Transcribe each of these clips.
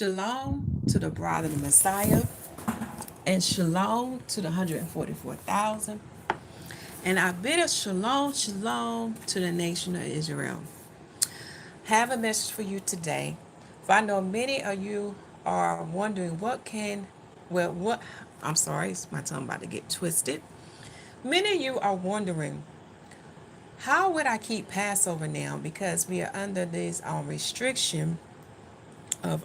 Shalom to the bride of the Messiah, and shalom to the 144,000. And I bid a shalom, shalom to the nation of Israel. Have a message for you today. For I know many of you are wondering I'm sorry, it's my tongue about to get twisted. Many of you are wondering, how would I keep Passover now? Because we are under this restriction of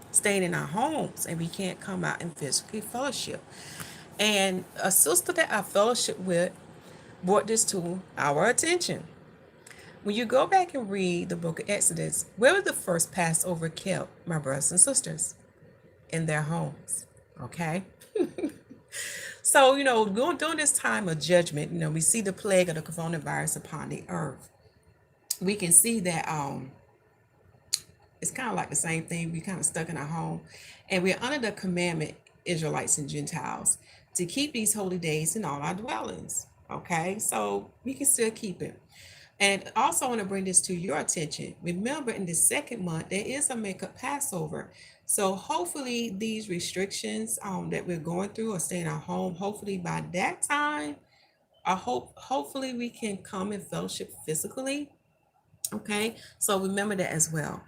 staying in our homes and we can't come out and physically fellowship. And a sister that I fellowship with brought this to our attention. When you go back and read the book of Exodus, where was the first Passover kept, my brothers and sisters? In their homes. Okay? So, during this time of judgment, we see the plague of the coronavirus upon the earth. We can see that it's kind of like the same thing. We kind of stuck in our home, and we're under the commandment, Israelites and Gentiles, to keep these holy days in all our dwellings. Okay, so we can still keep it. And also, I want to bring this to your attention. Remember, in the second month, there is a makeup Passover. So hopefully, these restrictions that we're going through or staying at home, hopefully by that time, hopefully we can come and fellowship physically. Okay, so remember that as well.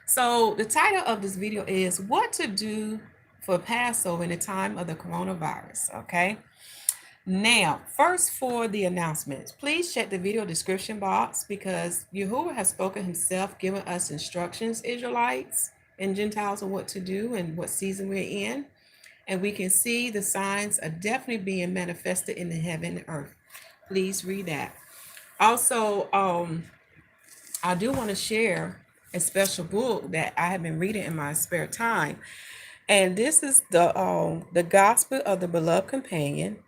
So the title of this video is What to Do for Passover in the Time of the Coronavirus. Okay. Now, first for the announcements, please check the video description box because Yahuwah has spoken himself, giving us instructions, Israelites and Gentiles, on what to do and what season we're in. And we can see the signs are definitely being manifested in the heaven and earth. Please read that. Also, I do want to share a special book that I have been reading in my spare time. And this is the Gospel of the Beloved Companion,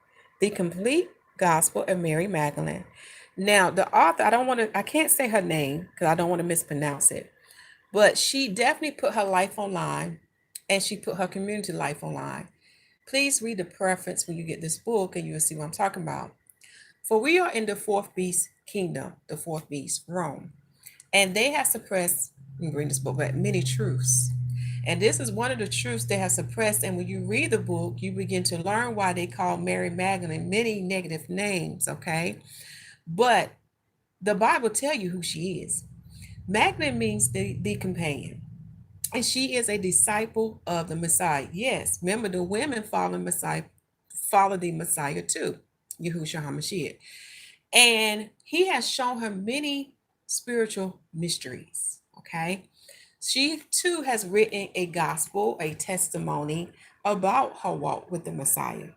the complete Gospel of Mary Magdalene. Now, the author, I can't say her name because I don't want to mispronounce it, but she definitely put her life online and she put her community life online. Please read the preface when you get this book and you'll see what I'm talking about. For we are in the fourth beast kingdom, the fourth beast, Rome. And they have suppressed, you can read this book, but many truths. And this is one of the truths they have suppressed. And when you read the book, you begin to learn why they call Mary Magdalene many negative names, okay? But the Bible tells you who she is. Magdalene means the companion. And she is a disciple of the Messiah. Yes, remember the women follow the Messiah too, Yahusha HaMashyach. And he has shown her many spiritual mysteries, okay? She too has written a gospel, a testimony about her walk with the Messiah.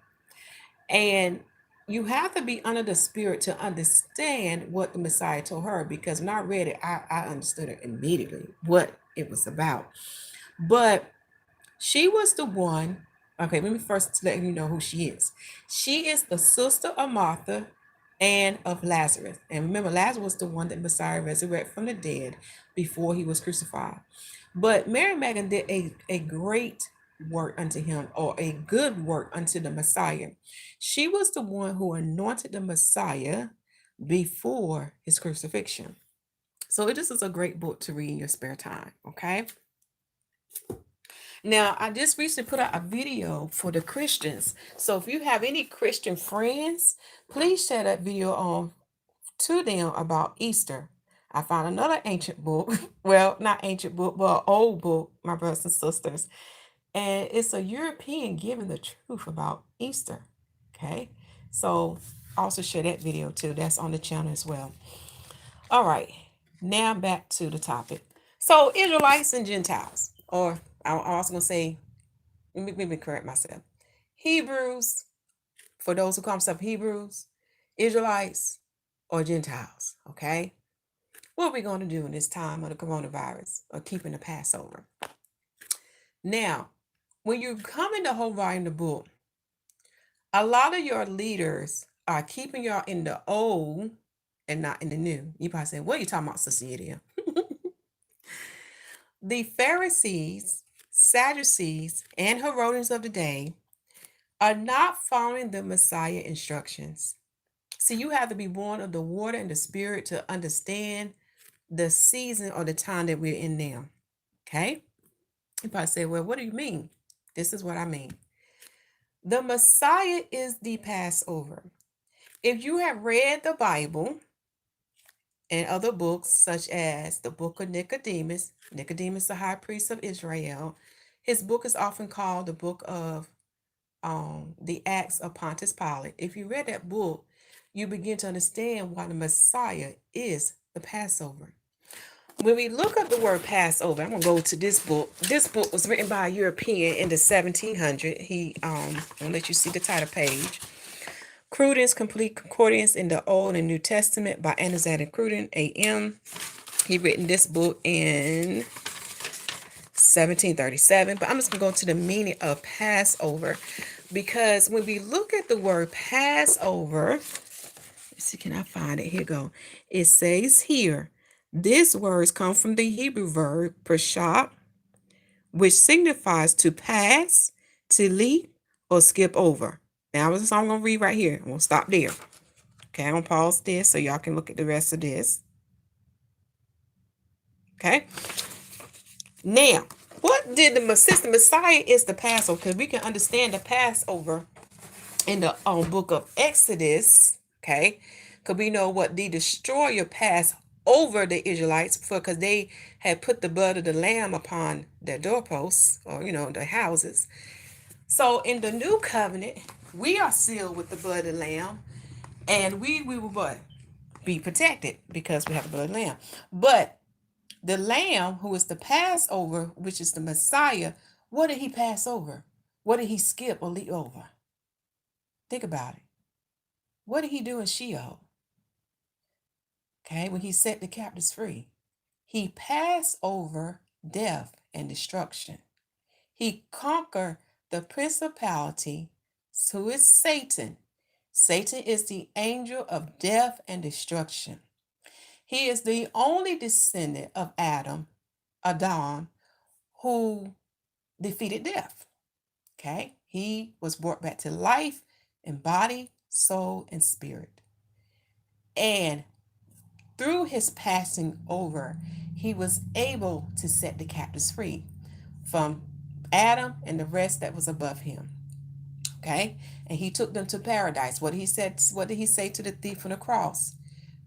And you have to be under the spirit to understand what the Messiah told her, because when I read it, I understood it immediately, what it was about. But she was the one, okay, let me first let you know who she is. She is the sister of Martha and of Lazarus. And remember, Lazarus was the one that Messiah resurrected from the dead before he was crucified. But Mary Magdalene did a great work unto him, or a good work unto the Messiah. She was the one who anointed the Messiah before his crucifixion. So this is a great book to read in your spare time, okay? Now, I just recently put out a video for the Christians. So if you have any Christian friends, please share that video on to them about Easter. I found another ancient book. Well, not ancient book, but an old book, my brothers and sisters. And it's a European giving the truth about Easter. Okay. So also share that video too. That's on the channel as well. All right. Now back to the topic. So Israelites and Gentiles, or I'm also going to say, let me correct myself. Hebrews, for those who call themselves Hebrews, Israelites, or Gentiles, okay? What are we going to do in this time of the coronavirus or keeping the Passover? Now, when you come in the whole volume of the book, a lot of your leaders are keeping y'all in the old and not in the new. You probably say, what are you talking about, Cecilia? The Pharisees, Sadducees, and Herodians of the day are not following the Messiah instructions. See, you have to be born of the water and the spirit to understand the season or the time that we're in now. Okay? You probably say, well, what do you mean? This is what I mean. The Messiah is the Passover. If you have read the Bible and other books, such as the book of Nicodemus, Nicodemus, the high priest of Israel, his book is often called the book of the Acts of Pontius Pilate. If you read that book, you begin to understand why the Messiah is the Passover. When we look up the word Passover, I'm gonna go to this book. This book was written by a European in the 1700s. I'm gonna let you see the title page. Cruden's Complete Concordance in the Old and New Testament by Anastasia Cruden, A.M. He written this book in 1737. But I'm just gonna go to the meaning of Passover, because when we look at the word Passover, let's see, can I find it? Here you go. It says here, this words come from the Hebrew verb prashah, which signifies to pass, to leap, or skip over. Now, this is all I'm going to read right here. I'm going to stop there. Okay, I'm going to pause this so y'all can look at the rest of this. Okay. Now, what did the Messiah is the Passover? Because we can understand the Passover in the book of Exodus. Okay. Because we know what the destroyer passed over the Israelites because they had put the blood of the lamb upon their doorposts, or their houses. So in the new covenant, we are sealed with the blood of the lamb, and we will what? Be protected because we have the blood of the lamb. But the lamb, who is the Passover, which is the Messiah, what did he pass over? What did he skip or leap over? Think about it. What did he do in Sheol? Okay, when he set the captives free, he passed over death and destruction. He conquered the principality, who is Satan. Satan is the angel of death and destruction. He is the only descendant of Adam, who defeated death. Okay? He was brought back to life in body, soul, and spirit. And through his passing over, he was able to set the captives free from Adam and the rest that was above him. Okay? And he took them to paradise. What did he say to the thief on the cross?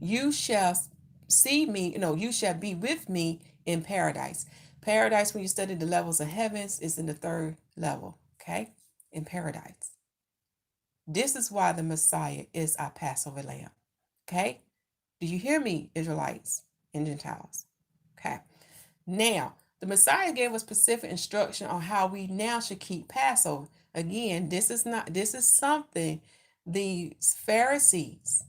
You shall see me, you shall be with me in paradise. Paradise, when you study the levels of heavens, is in the third level. Okay? In paradise. This is why the Messiah is our Passover lamb. Okay? Do you hear me, Israelites and Gentiles? Okay. Now, the Messiah gave us specific instruction on how we now should keep Passover. Again, this is something the Pharisees,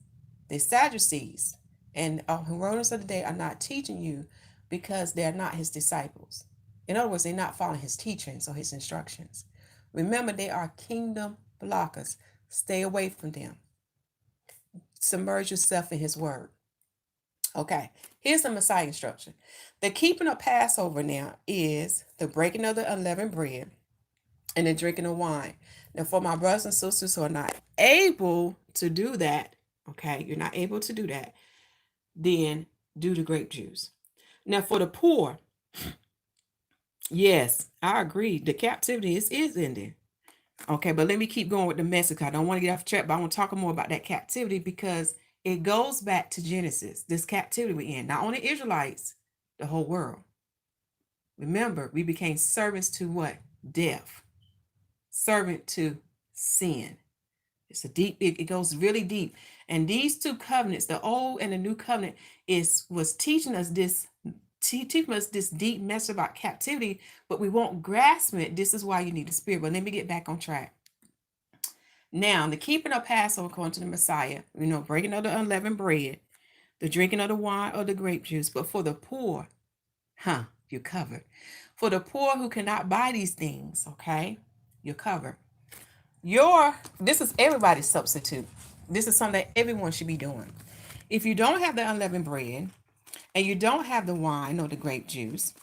the Sadducees, and Herodians of the day are not teaching you because they're not his disciples. In other words, they're not following his teachings or his instructions. Remember, they are kingdom blockers. Stay away from them. Submerge yourself in his word. Okay, here's the Messiah instruction. The keeping of Passover now is the breaking of the unleavened bread and the drinking of wine. Now, for my brothers and sisters who are not able to do that, okay, you're not able to do that, then do the grape juice. Now, for the poor, yes, I agree. The captivity is ending. Okay, but let me keep going with the message. I don't want to get off track, but I want to talk more about that captivity because it goes back to Genesis. This captivity we're in, not only Israelites, the whole world. Remember, we became servants to what? Death. Servant to sin. It's a deep, it goes really deep. And these two covenants, the old and the new covenant, was teaching us this deep message about captivity, but we won't grasp it. This is why you need the Spirit. But let me get back on track. Now, the keeping of Passover according to the Messiah, breaking of the unleavened bread, the drinking of the wine or the grape juice. But for the poor, you're covered. For the poor who cannot buy these things, okay, you're covered. This is everybody's substitute. This is something that everyone should be doing. If you don't have the unleavened bread and you don't have the wine or the grape juice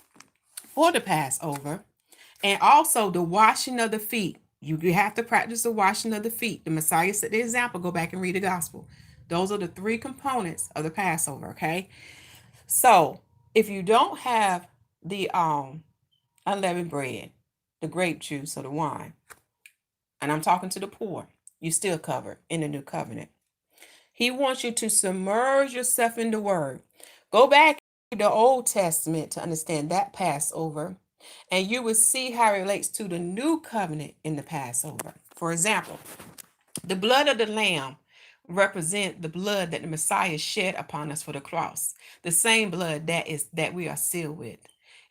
for the Passover, and also the washing of the feet, you have to practice the washing of the feet. The Messiah set the example. Go back and read the gospel. Those are the three components of the Passover, okay? So if you don't have the unleavened bread, the grape juice or the wine. And I'm talking to the poor. You still covered in the new covenant. He wants you to submerge yourself in the word. Go back to the Old Testament to understand that Passover, and you will see how it relates to the new covenant in the Passover. For example, the blood of the lamb represent the blood that the Messiah shed upon us for the cross. The same blood that we are sealed with.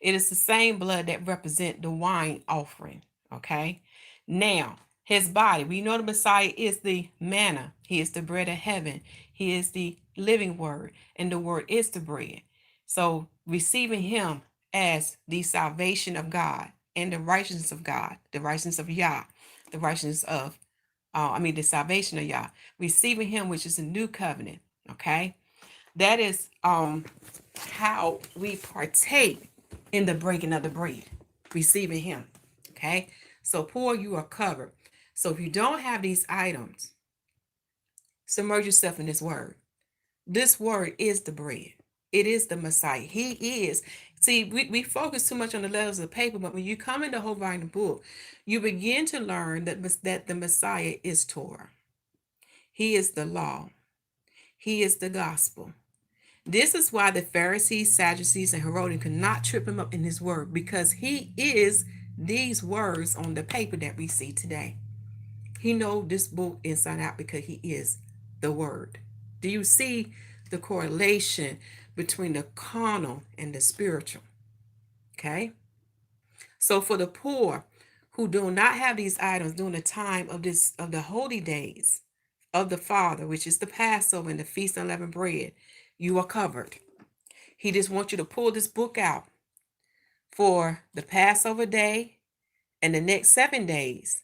It is the same blood that represent the wine offering. Okay. Now, his body, we know the Messiah is the manna. He is the bread of heaven. He is the living word, and the word is the bread. So receiving him as the salvation of God and the righteousness of God, the righteousness of Yah, the righteousness of the salvation of Yah, receiving him, which is a new covenant. Okay. That is how we partake in the breaking of the bread, receiving him. Okay. So poor, you are covered. So if you don't have these items, submerge yourself in this word. This word is the bread. It is the Messiah. He is. See, we focus too much on the letters of paper, but when you come in the whole volume book, you begin to learn that the Messiah is Torah. He is the law. He is the gospel. This is why the Pharisees, Sadducees, and Herodians could not trip him up in his word, because he is these words on the paper that we see today. He knows this book inside out because he is the word. Do you see the correlation between the carnal and the spiritual? Okay. So for the poor who do not have these items during the time of the holy days of the Father, which is the Passover and the Feast of Unleavened Bread, you are covered. He just wants you to pull this book out for the Passover day and the next 7 days,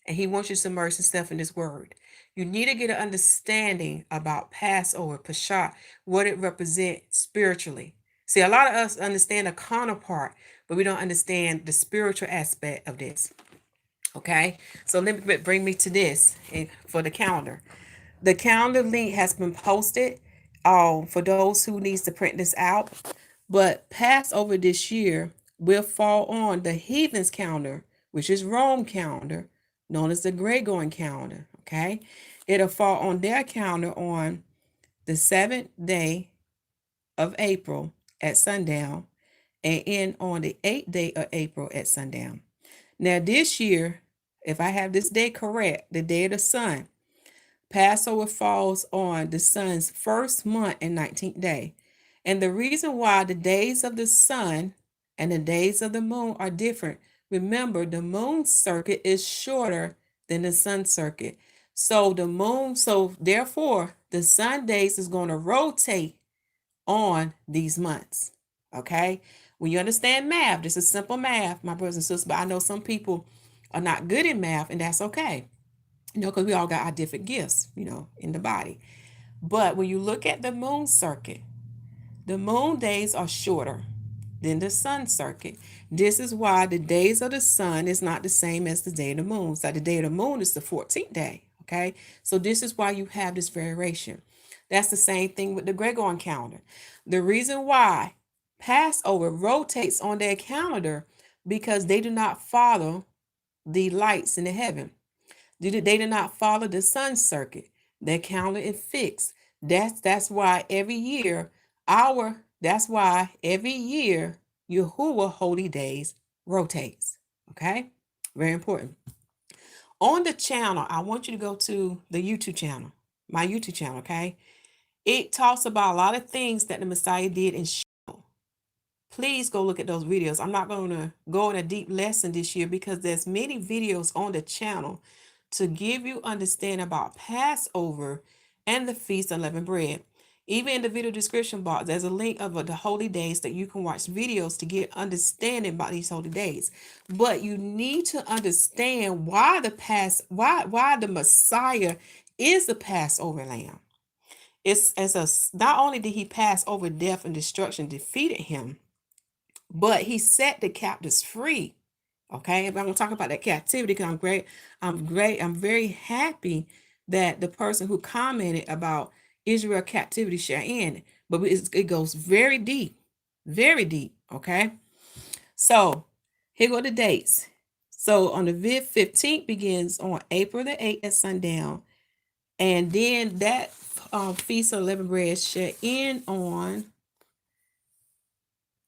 and he wants you to immerse yourself in this word. You need to get an understanding about Passover, Pesach, what it represents spiritually. See, a lot of us understand the carnal part, but we don't understand the spiritual aspect of this. Okay, so let me bring me to this for the calendar. The calendar link has been posted for those who needs to print this out. But Passover this year will fall on the heathens calendar, which is Rome calendar, known as the Gregorian calendar. Okay, it'll fall on their calendar on the 7th day of April at sundown, and end on the 8th day of April at sundown. Now this year, if I have this day correct, the day of the sun, Passover falls on the sun's first month and 19th day. And the reason why the days of the sun and the days of the moon are different, remember the moon circuit is shorter than the sun circuit. So therefore the sun days is going to rotate on these months. Okay. When you understand math, this is simple math, my brothers and sisters, but I know some people are not good in math, and that's okay. Because we all got our different gifts, in the body. But when you look at the moon circuit, the moon days are shorter than the sun circuit. This is why the days of the sun is not the same as the day of the moon. So the day of the moon is the 14th day. Okay. So this is why you have this variation. That's the same thing with the Gregorian calendar. The reason why Passover rotates on their calendar because they do not follow the lights in the heaven. They do not follow the sun circuit. Their calendar is fixed. That's why every year Yahuwah holy days rotates. Okay? Very important. On the channel, I want you to go to the YouTube channel, my YouTube channel, okay? It talks about a lot of things that the Messiah did in Shiloh. Please go look at those videos. I'm not going to go in a deep lesson this year because there's many videos on the channel to give you understanding about Passover and the Feast of Unleavened Bread. Even in the video description box, there's a link of the holy days that you can watch videos to get understanding about these holy days. But you need to understand why the Messiah is the Passover lamb. Not only did he pass over death and destruction, defeated him, but he set the captives free. Okay, if I'm going to talk about that captivity, because I'm very happy that the person who commented about Israel captivity shall end, but it goes very deep, okay? So Here go the dates. So on the 15th begins on April the 8th at sundown. And then that Feast of Unleavened Bread shall end on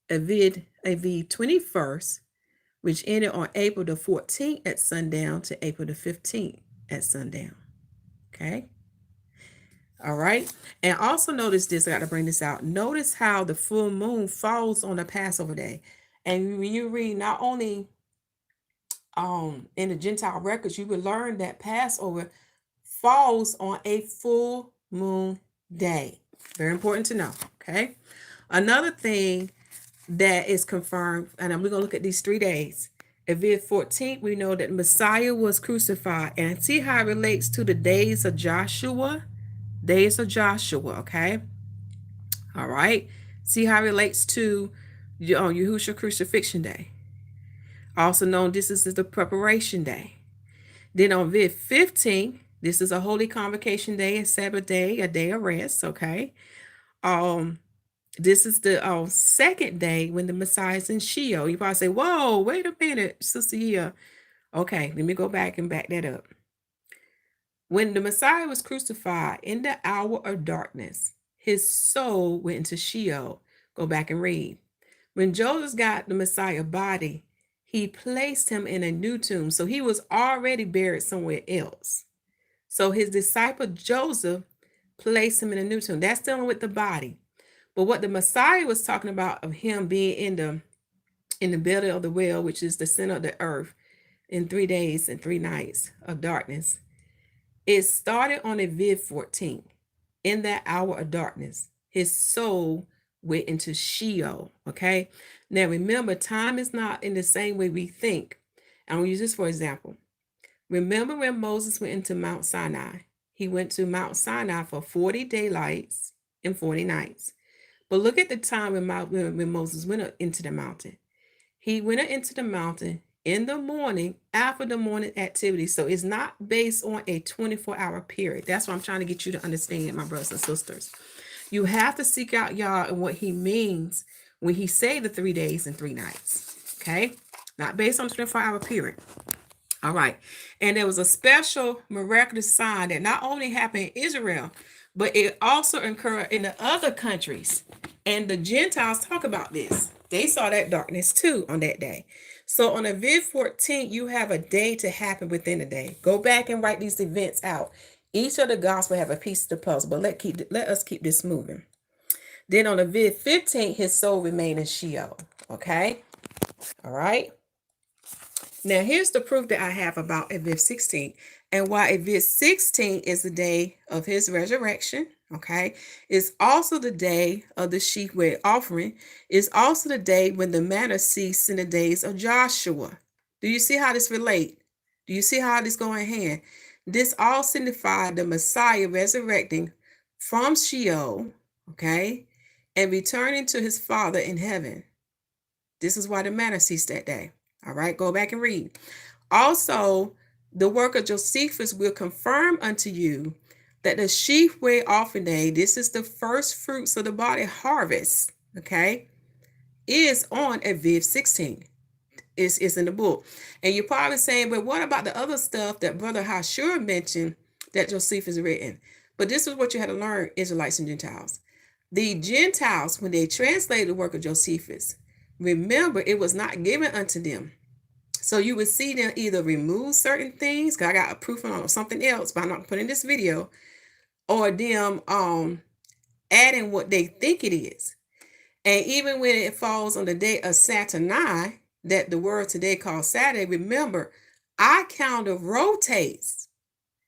Avid 21st, which ended on April the 14th at sundown to April the 15th at sundown. Okay. All right. And also notice this, I got to bring this out. Notice how the full moon falls on the Passover day. And when you read not only in the Gentile records, you will learn that Passover falls on a full moon day. Very important to know. Okay. Another thing that is confirmed, and we're going to look at these 3 days. Aviv 14th, we know that Messiah was crucified. And see how it relates to the days of Joshua? Days of Joshua, okay? All right. See how it relates to Yahusha crucifixion day. Also known, this is the preparation day. Then on Aviv 15th, this is a holy convocation day, a Sabbath day, a day of rest, okay? This is the second day when the Messiah is in Sheol. You probably say, whoa, wait a minute, Sister Yia. Okay, let me go back and back that up. When the Messiah was crucified in the hour of darkness, his soul went into Sheol. Go back and read. When Joseph got the Messiah body, he placed him in a new tomb. So he was already buried somewhere else. So his disciple Joseph placed him in a new tomb. That's dealing with the body. But what the Messiah was talking about of him being in the belly of the whale, which is the center of the earth, in 3 days and 3 nights of darkness, it started on Aviv 14. In that hour of darkness, his soul went into Sheol. Okay. Now remember, time is not in the same way we think. I'm gonna use this for example. Remember when Moses went into Mount Sinai? He went to Mount Sinai for 40 daylights and 40 nights. But look at the time when Moses went up into the mountain. He went up into the mountain in the morning after the morning activity. So it's not based on a 24-hour period. That's what I'm trying to get you to understand, my brothers and sisters. You have to seek out Yah and what he means when he say the 3 days and 3 nights. Okay? Not based on a 24-hour period. All right. And there was a special miraculous sign that not only happened in Israel, but it also occurred in the other countries. And the Gentiles talk about this. They saw that darkness too on that day. So on Aviv 14, you have a day to happen within a day. Go back and write these events out. Each of the gospel have a piece of the puzzle, but let us keep this moving. Then on Aviv 15, his soul remained in Sheol. Okay? All right? Now, here's the proof that I have about Aviv 16 and why Aviv 16 is the day of his resurrection. Okay. It's also the day of the sheaf weight offering. It's also the day when the manna ceased in the days of Joshua. Do you see how this relate? Do you see how this go in hand? This all signified the Messiah resurrecting from Sheol, okay, and returning to his Father in heaven. This is why the manna ceased that day. All right, go back and read. Also, the work of Josephus will confirm unto you that the sheaf weight offering day, this is the first fruits of the body harvest, okay, is on Aviv 16. It's in the book. And you're probably saying, but what about the other stuff that Brother Hashur mentioned that Josephus written? But this is what you had to learn, Israelites and Gentiles. The Gentiles, when they translated the work of Josephus, remember, it was not given unto them. So you would see them either remove certain things, because I got a proof on something else, but I'm not putting this video, or them adding what they think it is. And even when it falls on the day of Saturday, that the word today called Saturday, remember, our calendar rotates.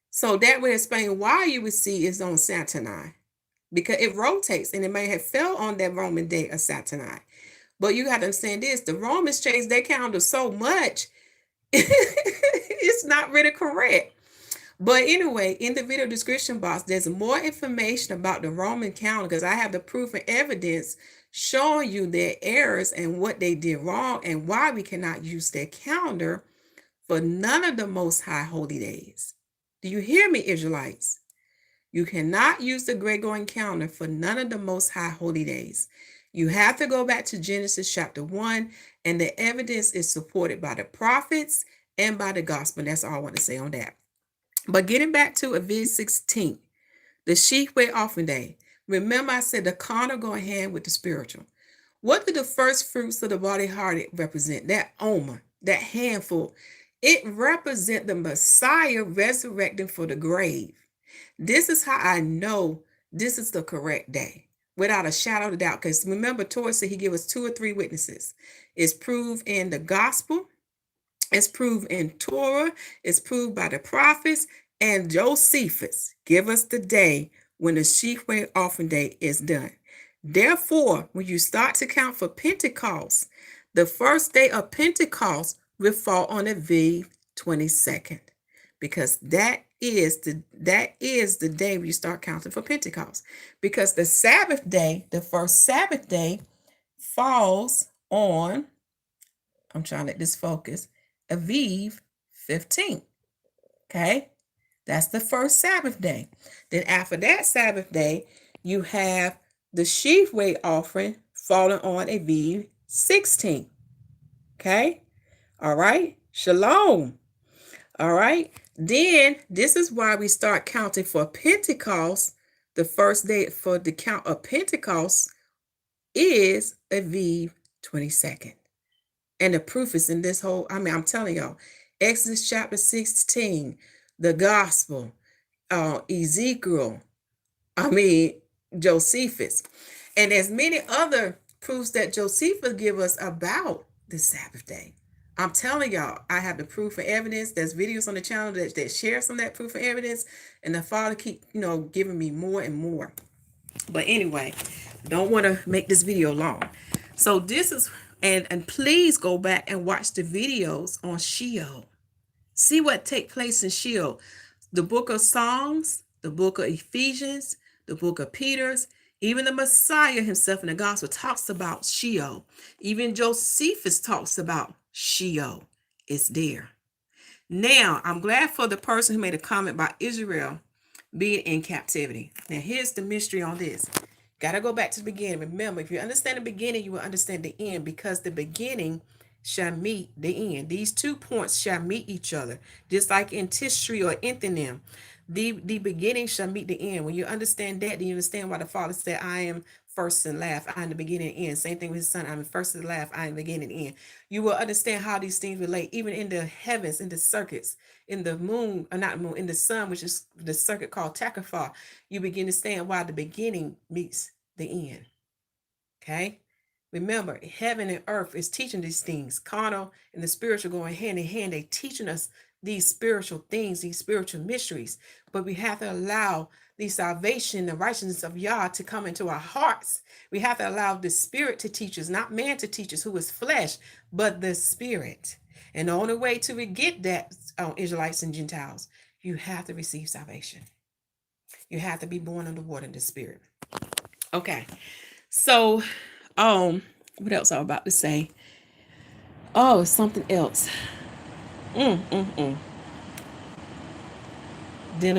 So that would explain why you would see it's on Saturday, because it rotates, and it may have fell on that Roman day of Saturday. But you got to understand this, the Romans changed their calendar so much, it's not really correct. But anyway, in the video description box, there's more information about the Roman calendar, because I have the proof and evidence showing you their errors and what they did wrong and why we cannot use their calendar for none of the most high holy days. Do you hear me, Israelites? You cannot use the Gregorian calendar for none of the most high holy days. You have to go back to Genesis chapter 1, and the evidence is supported by the prophets and by the gospel. That's all I want to say on that. But getting back to Leviticus 16, the sheep weight offering day. Remember, I said the carnal go hand with the spiritual. What do the first fruits of the body heart represent? That omer, that handful. It represents the Messiah resurrecting for the grave. This is how I know this is the correct day, without a shadow of a doubt. Because remember, Torah said he gave us 2 or 3 witnesses. It's proved in the gospel, it's proved in Torah, it's proved by the prophets, and Josephus give us the day when the sheep-weight offering day is done. Therefore, when you start to count for Pentecost, the first day of Pentecost will fall on the 22nd, because that is the day we start counting for Pentecost. Because the Sabbath day, the first Sabbath day, falls on, I'm trying to let this focus, Aviv 15. Okay, that's the first Sabbath day. Then after that Sabbath day, you have the sheaf weight offering falling on Aviv 16. Okay, all right, shalom. All right, then this is why we start counting for Pentecost. The first day for the count of Pentecost is Aviv 22nd. And the proof is in this whole, I'm telling y'all, Exodus chapter 16, the gospel, Ezekiel, Josephus. And there's many other proofs that Josephus give us about the Sabbath day. I'm telling y'all, I have the proof and evidence. There's videos on the channel that share some of that proof and evidence. And the Father keep, giving me more and more. But anyway, don't want to make this video long. So this is, and please go back and watch the videos on Sheol. See what take place in Sheol. The book of Psalms, the book of Ephesians, the book of Peter's, even the Messiah himself in the gospel talks about Sheol. Even Josephus talks about Sheol. It's there. Now, I'm glad for the person who made a comment about Israel being in captivity. Now, here's the mystery on this. Got to go back to the beginning. Remember, if you understand the beginning, you will understand the end, because the beginning shall meet the end. These 2 points shall meet each other, just like in Tishri or Attn. The beginning shall meet the end. When you understand that, then you understand why the Father said, I am first and last, I am the beginning and end. Same thing with his son, I am first and last, I am the beginning and end. You will understand how these things relate, even in the heavens, in the circuits, in the moon, or not moon, in the sun, which is the circuit called Takafar. You begin to understand why the beginning meets the end. Okay? Remember, heaven and earth is teaching these things. Carnal and the spiritual going hand in hand. They're teaching us these spiritual things, these spiritual mysteries. But we have to allow the salvation, the righteousness of Yah to come into our hearts. We have to allow the Spirit to teach us, not man to teach us, who is flesh, but the Spirit. And the only way to get that, Israelites and Gentiles, you have to receive salvation. You have to be born of the water and the Spirit. Okay. So, what else I'm about to say? Oh, something else. Dealing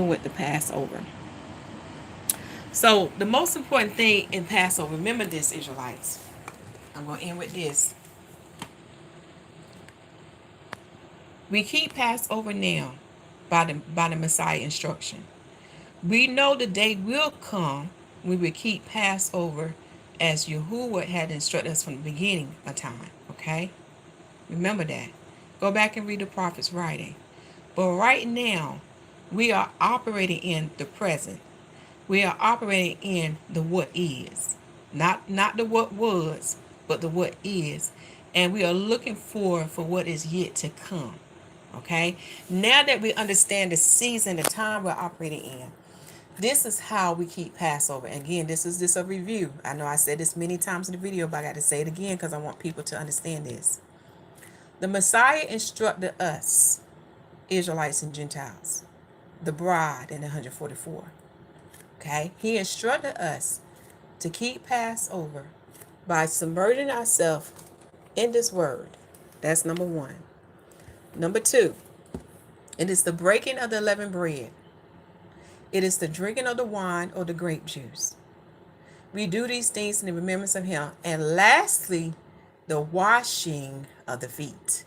with the Passover. So, the most important thing in Passover, remember this, Israelites. I'm going to end with this. We keep Passover now by the Messiah instruction. We know the day will come when we keep Passover as Yahuwah had instructed us from the beginning of time. Okay? Remember that. Go back and read the prophet's writing. But right now, we are operating in the present. We are operating in the what is. Not the what was, but the what is. And we are looking for what is yet to come. Okay? Now that we understand the season, the time we're operating in, this is how we keep Passover. Again, this is a review. I know I said this many times in the video, but I got to say it again because I want people to understand this. The Messiah instructed us, Israelites and Gentiles, the bride in 144. Okay? He instructed us to keep Passover by submerging ourselves in this word. That's number 1. Number 2, it is the breaking of the unleavened bread. It is the drinking of the wine or the grape juice. We do these things in the remembrance of him. And lastly, the washing of the feet.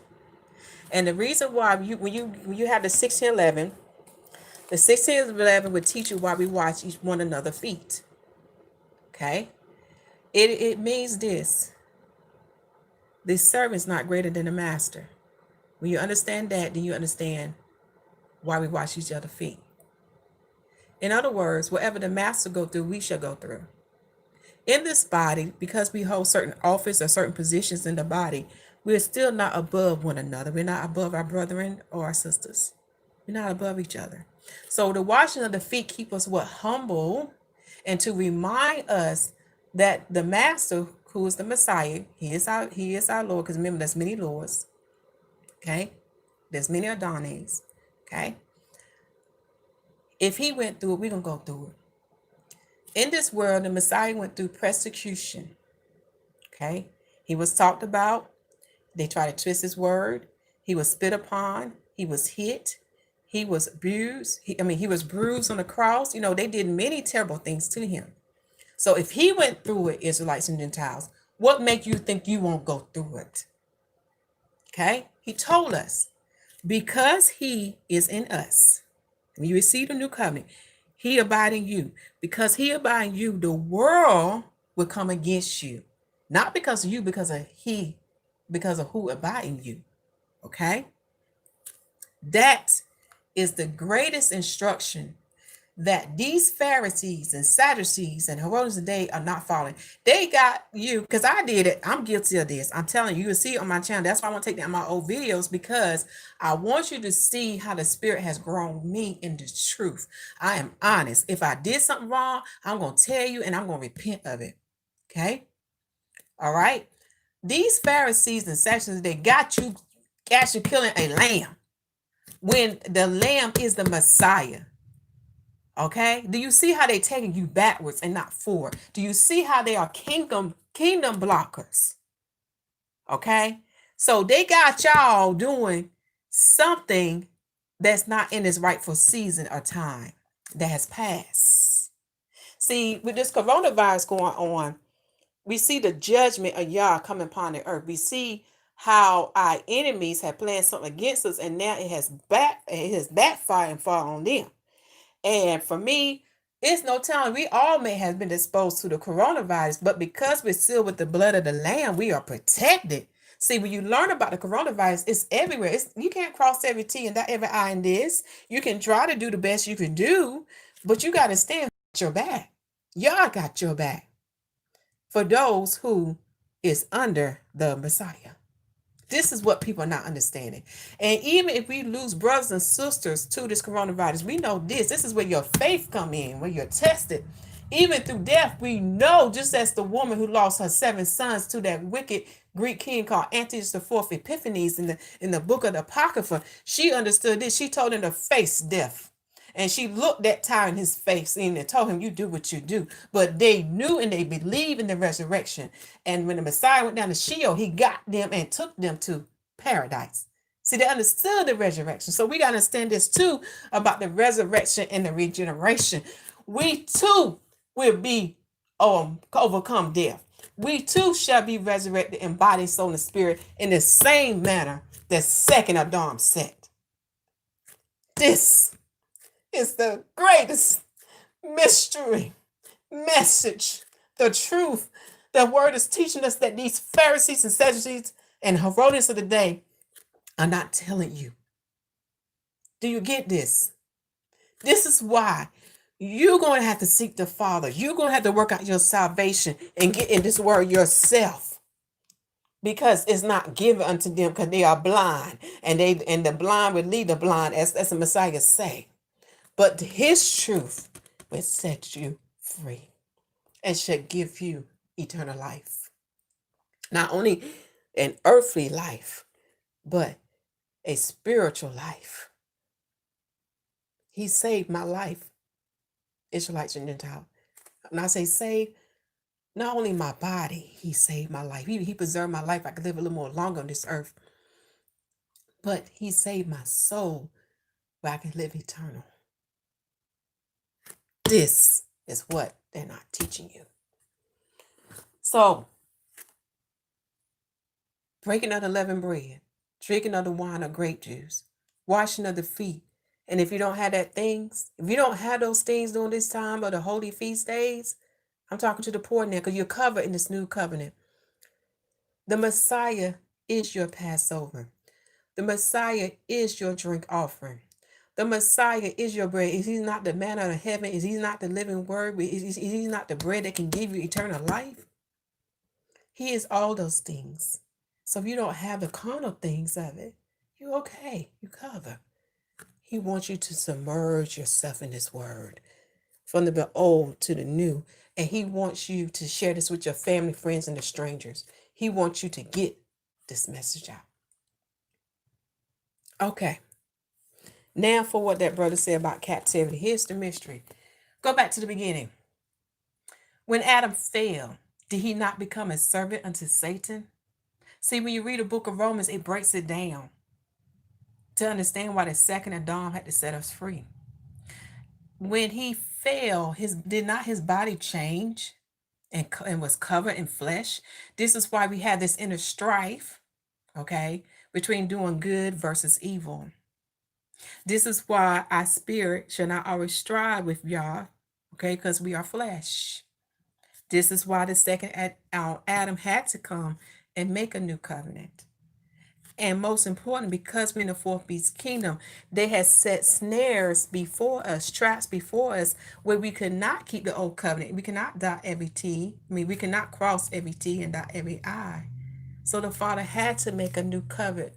And the reason why when you have the 16:11, the 16:11 would teach you why we wash each one another feet. Okay? It means this. The servant is not greater than the master. When you understand that, then you understand why we wash each other's feet. In other words, whatever the master go through, we shall go through. In this body, because we hold certain office or certain positions in the body, we're still not above one another. We're not above our brethren or our sisters. We're not above each other. So the washing of the feet keep us what? Humble, and to remind us that the master, who is the Messiah, he is our Lord, because remember, there's many lords. Okay? There's many Adonais. Okay? If he went through it, we're going to go through it. In this world, the Messiah went through persecution. Okay? He was talked about. They tried to twist his word. He was spit upon. He was hit. He was abused. He was bruised on the cross. You know, they did many terrible things to him. So if he went through it, Israelites and Gentiles, what make you think you won't go through it? Okay? He told us, because he is in us, when you receive the new covenant, he abide in you. Because he abide in you, the world will come against you. Not because of you, because of who abide in you. Okay? That is the greatest instruction that these Pharisees and Sadducees and Herodians today are not following. They got you, because I did it. I'm guilty of this. I'm telling you, you will see it on my channel. That's why I want to take down my old videos, because I want you to see how the Spirit has grown me in the truth. I am honest. If I did something wrong, I'm going to tell you and I'm going to repent of it. Okay? All right? These Pharisees and Sadducees, they got you killing a lamb when the lamb is the Messiah. Okay? Do you see how they're taking you backwards and not forward? Do you see how they are kingdom blockers? Okay? So they got y'all doing something that's not in its rightful season or time, that has passed. See, with this coronavirus going on, we see the judgment of Yah coming upon the earth. We see how our enemies have planned something against us, and now it has backfired and fall on them. And for me, it's no telling. We all may have been exposed to the coronavirus, but because we're sealed with the blood of the Lamb, we are protected. See, when you learn about the coronavirus, it's everywhere. You can't cross every T and dot every I in this. You can try to do the best you can do, but you got to stand your back. Y'all got your back for those who is under the Messiah. This is what people are not understanding. And even if we lose brothers and sisters to this coronavirus, we know this. This is where your faith come in, where you're tested. Even through death, we know, just as the woman who lost her 7 sons to that wicked Greek king called Antiochus the Fourth Epiphanes in the book of the Apocrypha, she understood this. She told him to face death. And she looked that Tyre in his face and told him, you do what you do. But they knew and they believed in the resurrection. And when the Messiah went down to Sheol, he got them and took them to paradise. See, they understood the resurrection. So we got to understand this too about the resurrection and the regeneration. We too will be overcome death. We too shall be resurrected in body, soul, and spirit in the same manner that second Adam set. This is the greatest mystery, message, the truth. The word is teaching us that these Pharisees and Sadducees and Herodians of the day are not telling you. Do you get this? This is why you're going to have to seek the Father. You're going to have to work out your salvation and get in this word yourself, because it's not given unto them, because they are blind, and the blind will lead the blind, as the Messiah say. But his truth will set you free and shall give you eternal life. Not only an earthly life, but a spiritual life. He saved my life, Israelites and Gentiles. When I say saved, not only my body, he saved my life. He preserved my life. I could live a little more longer on this earth. But he saved my soul where I can live eternal. This is what they're not teaching you. So, breaking of the leavened bread, drinking of the wine or grape juice, washing of the feet. And if you don't have that things, if you don't have those things during this time of the holy feast days, I'm talking to the poor now because you're covered in this new covenant. The Messiah is your Passover. The Messiah is your drink offering. The Messiah is your bread. Is he not the manna of heaven? Is he not the living word? Is he not the bread that can give you eternal life? He is all those things. So if you don't have the carnal things of it, you're okay. You cover. He wants you to submerge yourself in this word from the old to the new. And he wants you to share this with your family, friends, and the strangers. He wants you to get this message out. Okay. Now for what that brother said about captivity. Here's the mystery. Go back to the beginning. When Adam fell, did he not become a servant unto Satan? See, when you read the book of Romans, it breaks it down to understand why the second Adam had to set us free. When he fell, did not his body change and was covered in flesh? This is why we have this inner strife, okay, between doing good versus evil. This is why our spirit shall not always strive with Yah, okay, because we are flesh. This is why the second Adam had to come and make a new covenant. And most important, because we're in the fourth beast kingdom, they had set snares before us, traps before us, where we could not keep the old covenant. We cannot dot every T. I mean, we cannot cross every T and dot every I. So the Father had to make a new covenant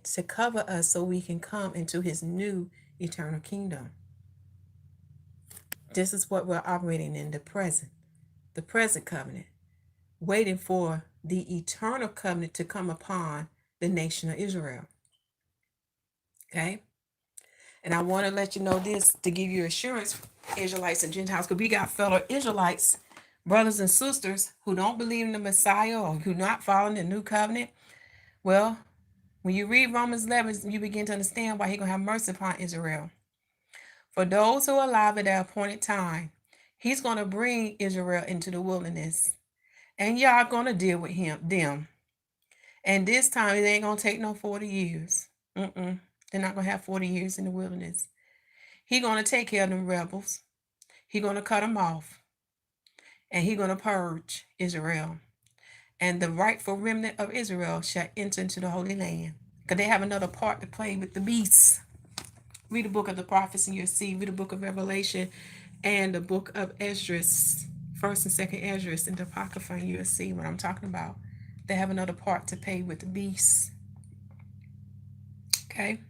to cover us so we can come into his new eternal kingdom. This is what we're operating in the present covenant, waiting for the eternal covenant to come upon the nation of Israel. Okay? And I want to let you know this to give you assurance, Israelites and Gentiles, because we got fellow Israelites, brothers and sisters, who don't believe in the Messiah or who not following the new covenant. Well, when you read Romans 11, you begin to understand why he's going to have mercy upon Israel. For those who are alive at their appointed time, he's going to bring Israel into the wilderness. And y'all going to deal with them. And this time, it ain't going to take no 40 years. They're not going to have 40 years in the wilderness. He's going to take care of them rebels. He's going to cut them off. And he's going to purge Israel. And the rightful remnant of Israel shall enter into the Holy Land. Because they have another part to play with the beasts. Read the book of the prophets and you'll see. Read the book of Revelation and the book of Esdras. First and second Esdras and the Apocrypha, and you'll see what I'm talking about. They have another part to play with the beasts. Okay?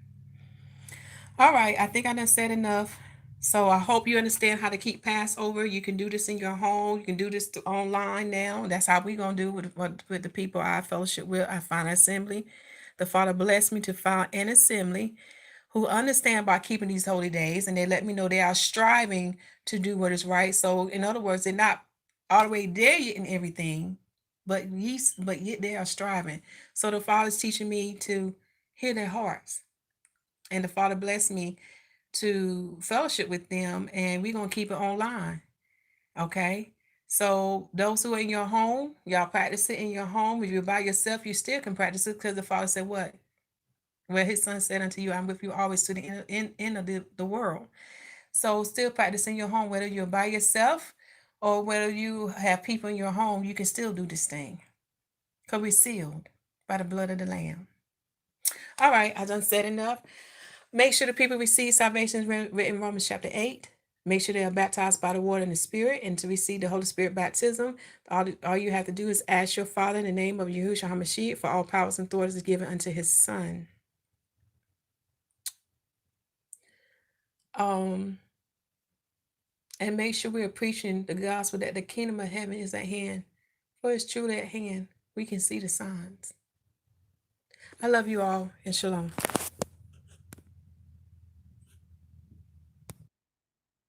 All right, I think I done said enough. So I hope you understand how to keep Passover. You can do this in your home. You can do this online now. That's how we're going to do with the people I fellowship with. I find an assembly. The Father blessed me to found an assembly who understand by keeping these holy days, and they let me know they are striving to do what is right. So in other words, they're not all the way there yet in everything, but yet they are striving. So the Father's teaching me to hear their hearts. And the Father blessed me to fellowship with them, and we're going to keep it online. Okay? So those who are in your home, y'all practice it in your home. If you're by yourself, you still can practice it because the Father said what? Well, his son said unto you, I'm with you always to the end of the world. So still practice in your home, whether you're by yourself or whether you have people in your home, you can still do this thing. Because we're sealed by the blood of the Lamb. All right, I done said enough. Make sure the people receive salvation written in Romans chapter 8. Make sure they are baptized by the water and the Spirit, and to receive the Holy Spirit baptism. All you have to do is ask your Father in the name of Yahushua HaMashyach, for all powers and authorities is given unto his Son. And make sure we're preaching the gospel that the kingdom of heaven is at hand. For it's truly at hand. We can see the signs. I love you all, and shalom.